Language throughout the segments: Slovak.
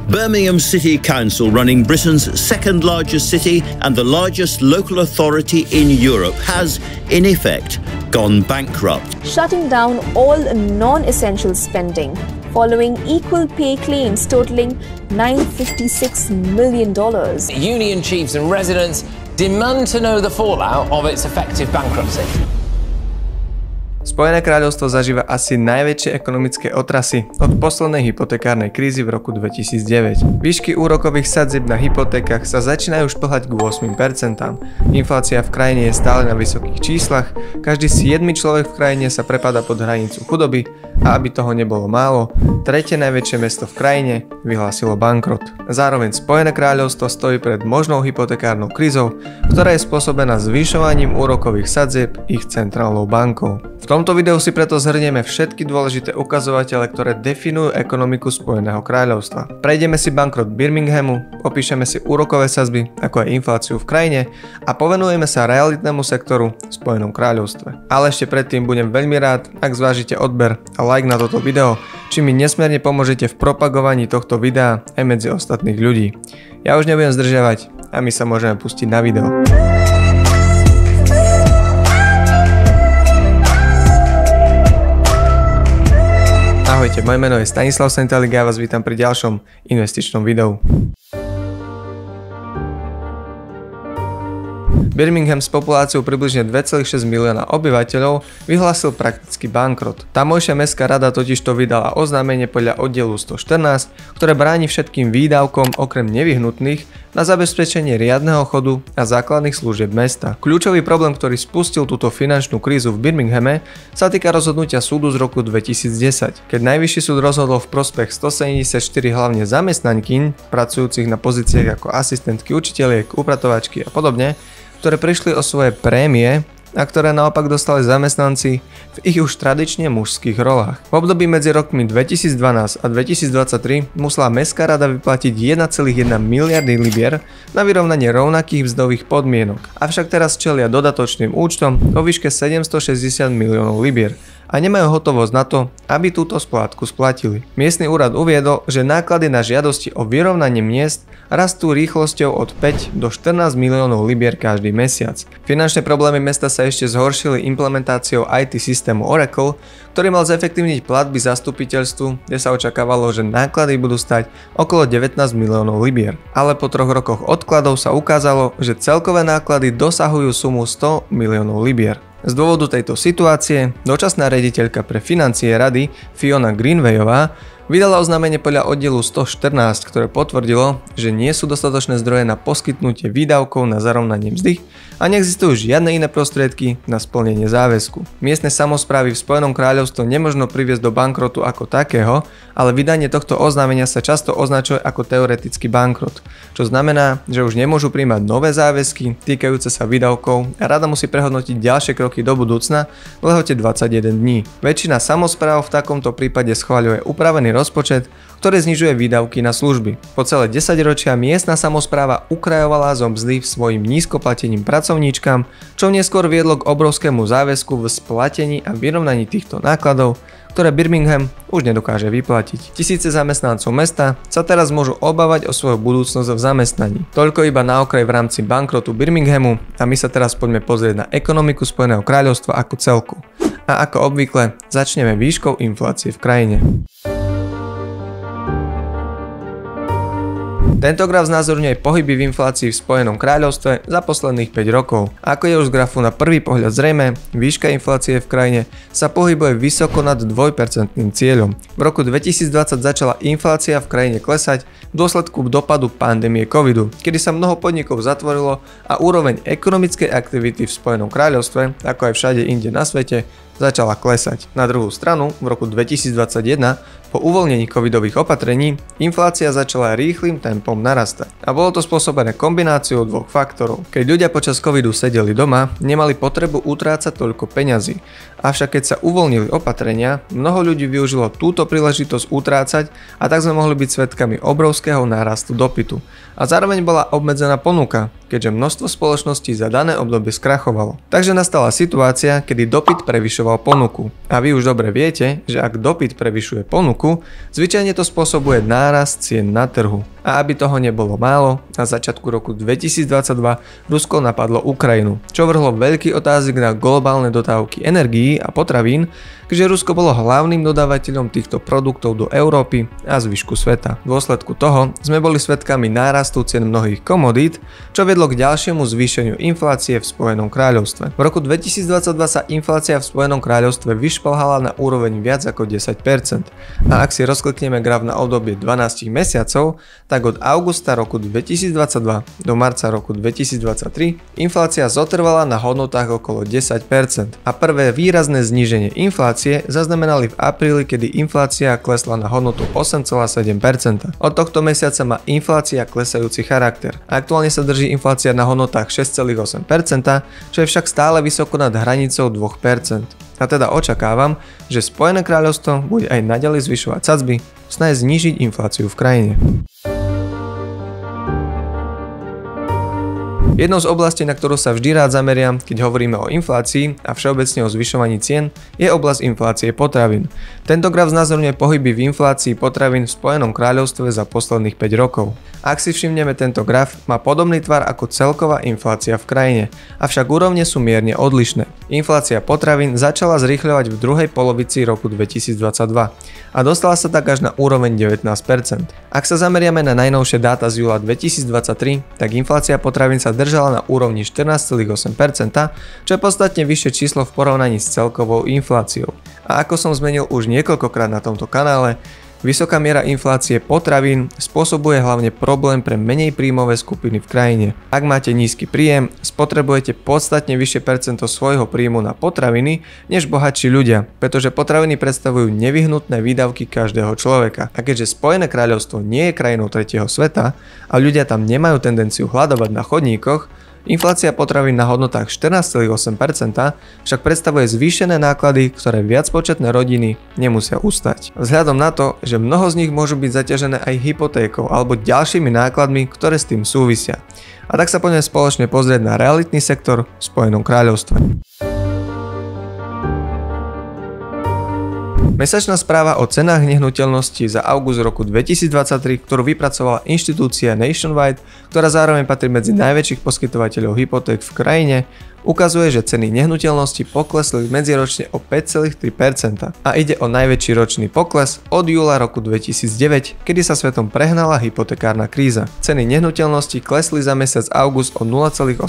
Birmingham City Council, running Britain's second largest city and the largest local authority in Europe, has, in effect, gone bankrupt. Shutting down all non-essential spending following equal pay claims totaling $956 million. Union chiefs and residents demand to know the fallout of its effective bankruptcy. Spojené kráľovstvo zažíva asi najväčšie ekonomické otrasy od poslednej hypotekárnej krízy v roku 2009. Výšky úrokových sadzieb na hypotékach sa začínajú šplhať k 8%. Inflácia v krajine je stále na vysokých číslach, každý 7. človek v krajine sa prepadá pod hranicu chudoby a aby toho nebolo málo, tretie najväčšie mesto v krajine vyhlásilo bankrot. Zároveň Spojené kráľovstvo stojí pred možnou hypotekárnou krízou, ktorá je spôsobená zvyšovaním úrokových sadzieb ich centrálnou bankou. V tomto videu si preto zhrnieme všetky dôležité ukazovatele, ktoré definujú ekonomiku Spojeného kráľovstva. Prejdeme si bankrot Birminghamu, opíšeme si úrokové sadzby, ako aj infláciu v krajine a povenujeme sa realitnému sektoru v Spojenom kráľovstve. Ale ešte predtým budem veľmi rád, ak zvážite odber a like na toto video, čím mi nesmierne pomôžete v propagovaní tohto videa aj medzi ostatných ľudí. Ja už nebudem zdržiavať a my sa môžeme pustiť na video. Ahojte, moje meno je Stanislav Sentalik a ja vás vítam pri ďalšom investičnom videu. Birmingham s populáciou približne 2,6 milióna obyvateľov vyhlásil prakticky bankrot. Tamojšia mestská rada totižto vydala oznámenie podľa oddielu 114, ktoré bráni všetkým výdavkom okrem nevyhnutných na zabezpečenie riadneho chodu a základných služieb mesta. Kľúčový problém, ktorý spustil túto finančnú krízu v Birminghame, sa týka rozhodnutia súdu z roku 2010, keď najvyšší súd rozhodol v prospech 174 hlavne zamestnankyň pracujúcich na pozíciách ako asistentky učiteľiek, upratovačky a podobne, ktoré prišli o svoje prémie a ktoré naopak dostali zamestnanci v ich už tradične mužských rolách. V období medzi rokmi 2012 a 2023 musela mestská rada vyplatiť 1,1 miliardy libier na vyrovnanie rovnakých mzdových podmienok. Avšak teraz čelia dodatočným účtom vo výške 760 miliónov libier a nemajú hotovosť na to, aby túto splátku splatili. Miestny úrad uviedol, že náklady na žiadosti o vyrovnanie miest rastú rýchlosťou od 5 do 14 miliónov libier každý mesiac. Finančné problémy mesta sa ešte zhoršili implementáciou IT systému Oracle, ktorý mal zefektívniť platby zastupiteľstvu, kde sa očakávalo, že náklady budú stať okolo 19 miliónov libier. Ale po 3 rokoch odkladov sa ukázalo, že celkové náklady dosahujú sumu 100 miliónov libier. Z dôvodu tejto situácie dočasná riaditeľka pre financie rady Fiona Greenwayová vydala oznámenie podľa oddielu 114, ktoré potvrdilo, že nie sú dostatočné zdroje na poskytnutie výdavkov na zarovnanie mzdy a neexistujú žiadne iné prostriedky na splnenie záväzku. Miestne samosprávy v Spojenom kráľovstve nemožno priviesť do bankrotu ako takého, ale vydanie tohto oznámenia sa často označuje ako teoretický bankrot, čo znamená, že už nemôžu prijímať nové záväzky týkajúce sa výdavkov a rada musí prehodnotiť ďalšie kroky do budúcna v lehote 21 dní. Väčšina samospráv v takomto prípade schvaľuje upravený rozpočet, ktorý znižuje výdavky na služby. Po celé 10 ročia miestna samospráva ukrajovala zo mzdy svojim nízkoplateným pracovníčkam, čo neskôr viedlo k obrovskému záväzku v splatení a vyrovnaní týchto nákladov, ktoré Birmingham už nedokáže vyplatiť. Tisíce zamestnancov mesta sa teraz môžu obávať o svoju budúcnosť v zamestnaní. Toľko iba na okraj v rámci bankrotu Birminghamu a my sa teraz poďme pozrieť na ekonomiku Spojeného kráľovstva ako celku. A ako obvykle začneme výškou inflácie v krajine. Tento graf znázorňuje pohyby v inflácii v Spojenom kráľovstve za posledných 5 rokov. Ako je už z grafu na prvý pohľad zrejmé, výška inflácie v krajine sa pohybuje vysoko nad 2% cieľom. V roku 2020 začala inflácia v krajine klesať v dôsledku dopadu pandémie covidu, kedy sa mnoho podnikov zatvorilo a úroveň ekonomickej aktivity v Spojenom kráľovstve, ako aj všade inde na svete, začala klesať. Na druhú stranu, v roku 2021, po uvoľnení covidových opatrení, inflácia začala rýchlym tempom narastať. A bolo to spôsobené kombináciou dvoch faktorov. Keď ľudia počas covidu sedeli doma, nemali potrebu utrácať toľko peňazí. Avšak keď sa uvoľnili opatrenia, mnoho ľudí využilo túto príležitosť utrácať a tak sme mohli byť svedkami obrovského nárastu dopytu. A zároveň bola obmedzená ponuka, keďže množstvo spoločností za dané obdobie skrachovalo. Takže nastala situácia, kedy dopyt prevyšoval ponuku. A vy už dobre viete, že ak dopyt prevyšuje ponuku, zvyčajne to spôsobuje nárast cien na trhu. A aby toho nebolo málo, na začiatku roku 2022 Rusko napadlo Ukrajinu, čo vrhlo veľký otáznik na globálne dodávky energií a potravín, keďže Rusko bolo hlavným dodávateľom týchto produktov do Európy a zvyšku sveta. V dôsledku toho sme boli svedkami nárastu cien mnohých komodít, čo vedlo k ďalšiemu zvýšeniu inflácie v Spojenom kráľovstve. V roku 2022 sa inflácia v Spojenom kráľovstve vyšplhala na úroveň viac ako 10%. A ak si rozklikneme graf na obdobie 12 mesiacov, tak od augusta roku 2022 do marca roku 2023 inflácia zotrvala na hodnotách okolo 10% a prvé výrazné zníženie inflácie zaznamenali v apríli, kedy inflácia klesla na hodnotu 8,7%. Od tohto mesiaca má inflácia klesajúci charakter. Aktuálne sa drží inflácia na hodnotách 6,8%, čo je však stále vysoko nad hranicou 2%. A teda očakávam, že Spojené kráľovstvo bude aj naďalej zvyšovať sadzby v snahe znížiť infláciu v krajine. Jednou z oblastí, na ktorú sa vždy rád zameriam, keď hovoríme o inflácii a všeobecne o zvyšovaní cien, je oblasť inflácie potravín. Tento graf znázorňuje pohyby v inflácii potravín v Spojenom kráľovstve za posledných 5 rokov. Ak si všimneme, tento graf má podobný tvar ako celková inflácia v krajine, avšak úrovne sú mierne odlišné. Inflácia potravín začala zrýchľovať v druhej polovici roku 2022 a dostala sa tak až na úroveň 19%. Ak sa zameriame na najnovšie dáta z júla 2023, tak inflácia potravín sa držala na úrovni 14,8%, čo je podstatne vyššie číslo v porovnaní s celkovou infláciou. A ako som zmenil už niekoľkokrát na tomto kanále, vysoká miera inflácie potravín spôsobuje hlavne problém pre menej príjmové skupiny v krajine. Ak máte nízky príjem, spotrebujete podstatne vyššie percento svojho príjmu na potraviny než bohatší ľudia, pretože potraviny predstavujú nevyhnutné výdavky každého človeka. A keďže Spojené kráľovstvo nie je krajinou tretieho sveta a ľudia tam nemajú tendenciu hladovať na chodníkoch, inflácia potravín na hodnotách 14,8% však predstavuje zvýšené náklady, ktoré viacpočetné rodiny nemusia ustať. Vzhľadom na to, že mnoho z nich môžu byť zaťažené aj hypotékou alebo ďalšími nákladmi, ktoré s tým súvisia. A tak sa poďme spoločne pozrieť na realitný sektor v Spojenom kráľovstve. Mesačná správa o cenách nehnuteľností za august roku 2023, ktorú vypracovala inštitúcia Nationwide, ktorá zároveň patrí medzi najväčších poskytovateľov hypoték v krajine, ukazuje, že ceny nehnuteľností poklesli medziročne o 5,3% a ide o najväčší ročný pokles od júla roku 2009, kedy sa svetom prehnala hypotekárna kríza. Ceny nehnuteľností klesli za mesiac august o 0,8%,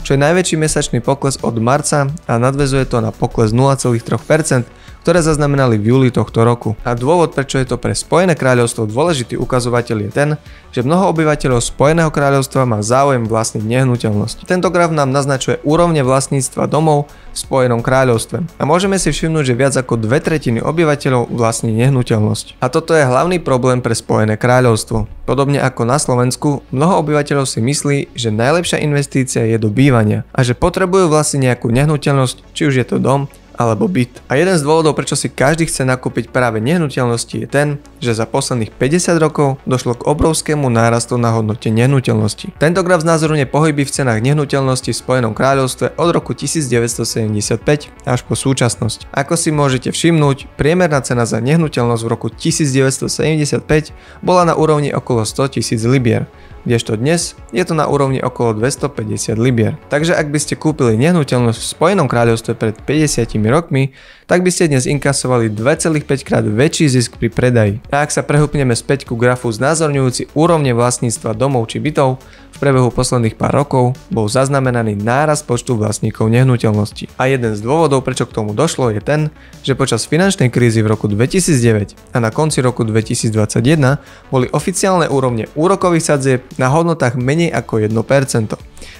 čo je najväčší mesačný pokles od marca a nadväzuje to na pokles 0,3%, ktoré zaznamenali v júli tohto roku. A dôvod, prečo je to pre Spojené kráľovstvo dôležitý ukazovateľ je ten, že mnoho obyvateľov Spojeného kráľovstva má záujem vlastniť nehnuteľnosť. Tento graf nám naznačuje úrovne vlastníctva domov v Spojenom kráľovstve. A môžeme si všimnúť, že viac ako 2/3 obyvateľov vlastní nehnuteľnosť. A toto je hlavný problém pre Spojené kráľovstvo. Podobne ako na Slovensku, mnoho obyvateľov si myslí, že najlepšia investícia je do bývania a že potrebujú vlastniť nejakú nehnuteľnosť, či už je to dom alebo byt. A jeden z dôvodov, prečo si každý chce nakúpiť práve nehnuteľnosti, je ten, že za posledných 50 rokov došlo k obrovskému nárastu na hodnote nehnuteľnosti. Tento graf znázorňuje pohyby v cenách nehnuteľnosti v Spojenom kráľovstve od roku 1975 až po súčasnosť. Ako si môžete všimnúť, priemerná cena za nehnuteľnosť v roku 1975 bola na úrovni okolo 100 000 libier, kdežto dnes je to na úrovni okolo 250 libier. Takže ak by ste kúpili nehnuteľnosť v Spojenom kráľovstve pred 50 rokmi, tak by ste dnes inkasovali 2,5 krát väčší zisk pri predaji. A ak sa prehúpneme späť ku grafu znázorňujúci úrovne vlastníctva domov či bytov, v priebehu posledných pár rokov bol zaznamenaný nárast počtu vlastníkov nehnuteľností. A jeden z dôvodov, prečo k tomu došlo, je ten, že počas finančnej krízy v roku 2009 a na konci roku 2021 boli oficiálne úrovne úrokových sadzieb na hodnotách menej ako 1%.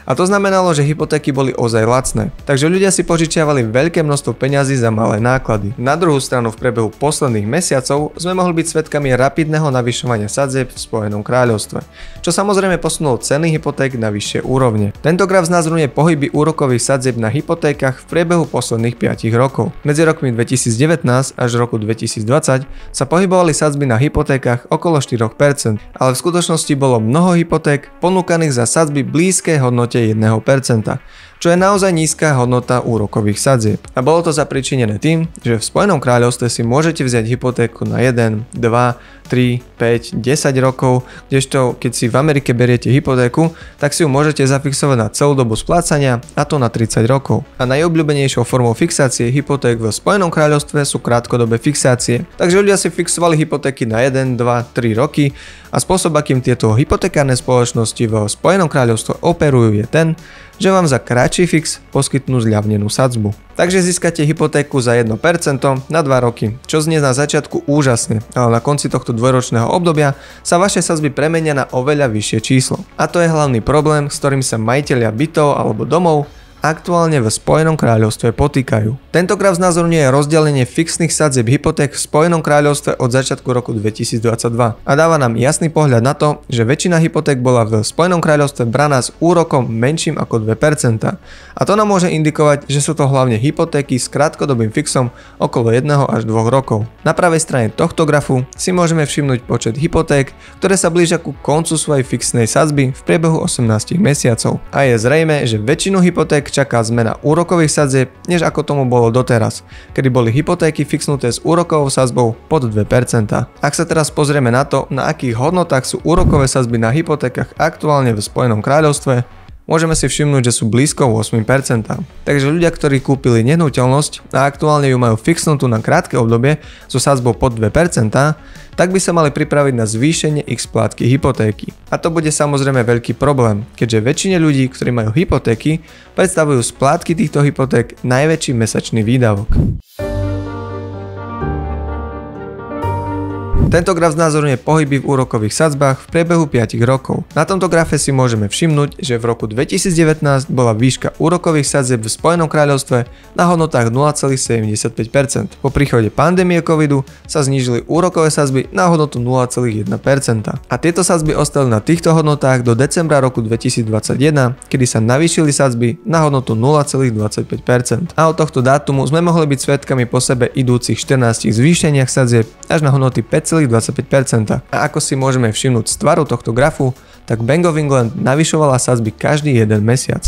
A to znamenalo, že hypotéky boli ozaj lacné, takže ľudia si požičiavali veľké množstvo peňazí za malé náklady. Na druhú stranu v priebehu posledných mesiacov sme mohli byť svedkami rapidného navyšovania sadzieb v Spojenom kráľovstve, čo samozrejme posunulo ceny hypoték na vyššie úrovne. Tento graf znázorňuje pohyby úrokových sadzieb na hypotékach v priebehu posledných 5 rokov. Medzi rokmi 2019 až roku 2020 sa pohybovali sadzby na hypotékach okolo 4%, ale v skutočnosti bolo mnoho hypoték ponúkaných za sadzby blízke hodnote 1%, čo je naozaj nízka hodnota úrokových sadzieb. A bolo to zapričinené tým, že v Spojenom kráľovstve si môžete vziať hypotéku na 1, 2, 3, 5, 10 rokov, kdežto keď si v Amerike beriete hypotéku, tak si ju môžete zafixovať na celú dobu splácania, a to na 30 rokov. A najobľúbenejšou formou fixácie hypoték v Spojenom kráľovstve sú krátkodobé fixácie. Takže ľudia si fixovali hypotéky na 1, 2, 3 roky a spôsob, akým tieto hypotekárne spoločnosti v Spojenom kráľovstve operujú, je ten, že vám za kratší fix poskytnú zľavnenú sadzbu. Takže získate hypotéku za 1% na 2 roky, čo znie na začiatku úžasne, ale na konci tohto dvojročného obdobia sa vaše sadzby premenia na oveľa vyššie číslo. A to je hlavný problém, s ktorým sa majitelia bytov alebo domov aktuálne v Spojenom kráľovstve potýkajú. Tento graf znázorňuje rozdelenie fixných sadzieb hypoték v Spojenom kráľovstve od začiatku roku 2022 a dáva nám jasný pohľad na to, že väčšina hypoték bola v Spojenom kráľovstve braná s úrokom menším ako 2%. A to nám môže indikovať, že sú to hlavne hypotéky s krátkodobým fixom okolo 1 až 2 rokov. Na pravej strane tohto grafu si môžeme všimnúť počet hypoték, ktoré sa blížia ku koncu svojej fixnej sadzby v priebehu 18 mesiacov. A je zrejmé, že väčšinu hypoték čaká zmena úrokových sadzieb, než ako tomu bolo doteraz, kedy boli hypotéky fixnuté s úrokovou sadzbou pod 2%. Ak sa teraz pozrieme na to, na akých hodnotách sú úrokové sadzby na hypotékach aktuálne v Spojenom kráľovstve, môžeme si všimnúť, že sú blízko 8%. Takže ľudia, ktorí kúpili nehnuteľnosť a aktuálne ju majú fixnutú na krátke obdobie so sadzbou pod 2%, tak by sa mali pripraviť na zvýšenie ich splátky hypotéky. A to bude samozrejme veľký problém, keďže väčšine ľudí, ktorí majú hypotéky, predstavujú splátky týchto hypoték najväčší mesačný výdavok. Tento graf znázorňuje pohyby v úrokových sadzbách v priebehu 5 rokov. Na tomto grafe si môžeme všimnúť, že v roku 2019 bola výška úrokových sadzieb v Spojenom kráľovstve na hodnotách 0,75%. Po príchode pandémie covidu sa znížili úrokové sadzby na hodnotu 0,1%. A tieto sadzby ostali na týchto hodnotách do decembra roku 2021, kedy sa navýšili sadzby na hodnotu 0,25%. A od tohto dátumu sme mohli byť svedkami po sebe idúcich 14 zvýšeniach sadzieb až na hodnoty 5,25%. A ako si môžeme všimnúť z tvaru tohto grafu, tak Bank of England navyšovala sadzby každý jeden mesiac.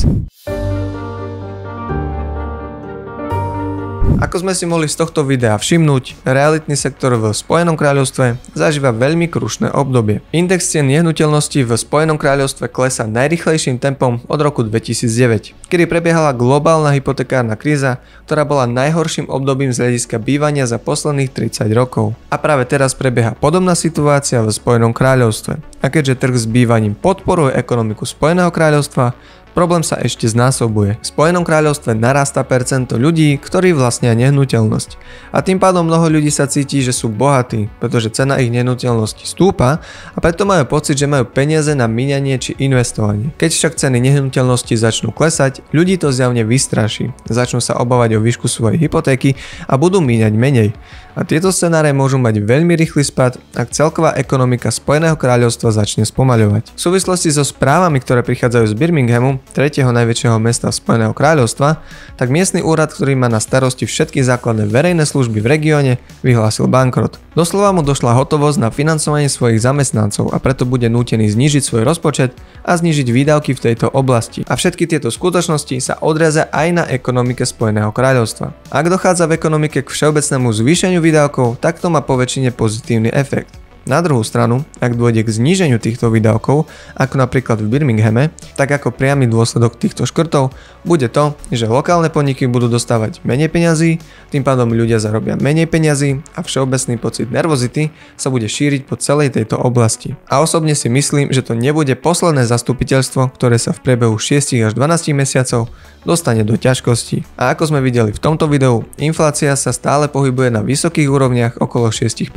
Ako sme si mohli z tohto videa všimnúť, realitný sektor v Spojenom kráľovstve zažíva veľmi krušné obdobie. Index cien nehnuteľností v Spojenom kráľovstve klesá najrýchlejším tempom od roku 2009, kedy prebiehala globálna hypotekárna kríza, ktorá bola najhorším obdobím z hľadiska bývania za posledných 30 rokov. A práve teraz prebieha podobná situácia v Spojenom kráľovstve. A keďže trh s bývaním podporuje ekonomiku Spojeného kráľovstva, problém sa ešte znásobuje. V Spojenom kráľovstve narastá percento ľudí, ktorí vlastnia nehnuteľnosť. A tým pádom mnoho ľudí sa cíti, že sú bohatí, pretože cena ich nehnuteľnosti stúpa a preto majú pocit, že majú peniaze na míňanie či investovanie. Keď však ceny nehnuteľnosti začnú klesať, ľudí to zjavne vystraší. Začnú sa obávať o výšku svojej hypotéky a budú míňať menej. A tieto scenáre môžu mať veľmi rýchly spad, ak celková ekonomika Spojeného kráľovstva začne spomaľovať. V súvislosti so správami, ktoré prichádzajú z Birminghamu, tretieho najväčšieho mesta Spojeného kráľovstva, tak miestny úrad, ktorý má na starosti všetky základné verejné služby v regióne, vyhlásil bankrot. Doslova mu došla hotovosť na financovanie svojich zamestnancov a preto bude nútený znížiť svoj rozpočet a znížiť výdavky v tejto oblasti. A všetky tieto skutočnosti sa odrazia aj na ekonomike Spojeného kráľovstva. Ak dochádza v ekonomike k všeobecnému zvýšeniu výdavkov, tak to má poväčšine pozitívny efekt. Na druhú stranu, ak dôjde k zníženiu týchto výdavkov, ako napríklad v Birminghame, tak ako priamy dôsledok týchto škrtov bude to, že lokálne podniky budú dostávať menej peňazí, tým pádom ľudia zarobia menej peňazí a všeobecný pocit nervozity sa bude šíriť po celej tejto oblasti. A osobne si myslím, že to nebude posledné zastupiteľstvo, ktoré sa v priebehu 6 až 12 mesiacov dostane do ťažkostí. A ako sme videli v tomto videu, inflácia sa stále pohybuje na vysokých úrovniach okolo 6%.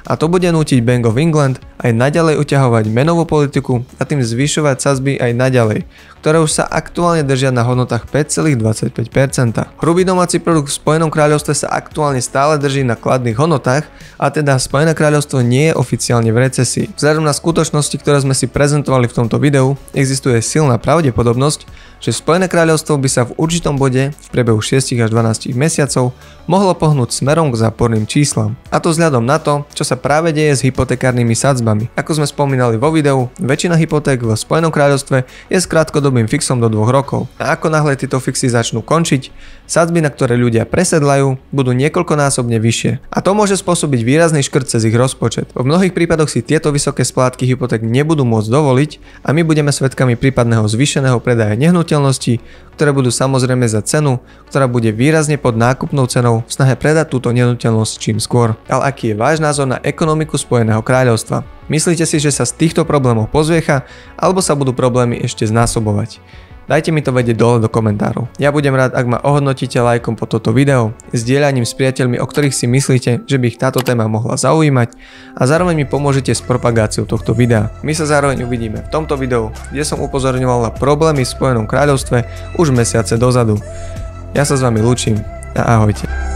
A to bude nútiť Bank of England aj naďalej uťahovať menovú politiku a tým zvyšovať sadzby aj naďalej, ktoré už sa aktuálne držia na hodnotách 5,25%. Hrubý domáci produkt v Spojenom kráľovstve sa aktuálne stále drží na kladných hodnotách a teda Spojené kráľovstvo nie je oficiálne v recesii. Vzhľadom na skutočnosti, ktoré sme si prezentovali v tomto videu, existuje silná pravdepodobnosť, že Spojené kráľovstvo by sa v určitom bode v priebehu 6 až 12 mesiacov mohlo pohnúť smerom k záporným číslam. A to vzhľadom na to, čo sa sa práve deje s hypotekárnymi sadzbami. Ako sme spomínali vo videu, väčšina hypoték v Spojenom kráľovstve je s krátkodobým fixom do 2 rokov. A ako náhle tieto fixy začnú končiť, sadzby, na ktoré ľudia presedlajú, budú niekoľkonásobne vyššie. A to môže spôsobiť výrazný škrt cez ich rozpočet. V mnohých prípadoch si tieto vysoké splátky hypoték nebudú môcť dovoliť a my budeme svedkami prípadného zvýšeného predaja nehnuteľností, ktoré budú samozrejme za cenu, ktorá bude výrazne pod nákupnou cenou v snahe predať túto nehnuteľnosť čím skôr. Ale aký je váš názor na ekonomiku Spojeného kráľovstva? Myslíte si, že sa z týchto problémov pozviecha, alebo sa budú problémy ešte znásobovať? Dajte mi to vedieť dole do komentárov. Ja budem rád, ak ma ohodnotíte lajkom po toto video, zdieľaním s priateľmi, o ktorých si myslíte, že by ich táto téma mohla zaujímať a zároveň mi pomôžete s propagáciou tohto videa. My sa zároveň uvidíme v tomto videu, kde som upozorňoval na problémy v Spojenom kráľovstve už mesiace dozadu. Ja sa s vami lúčim a ahojte.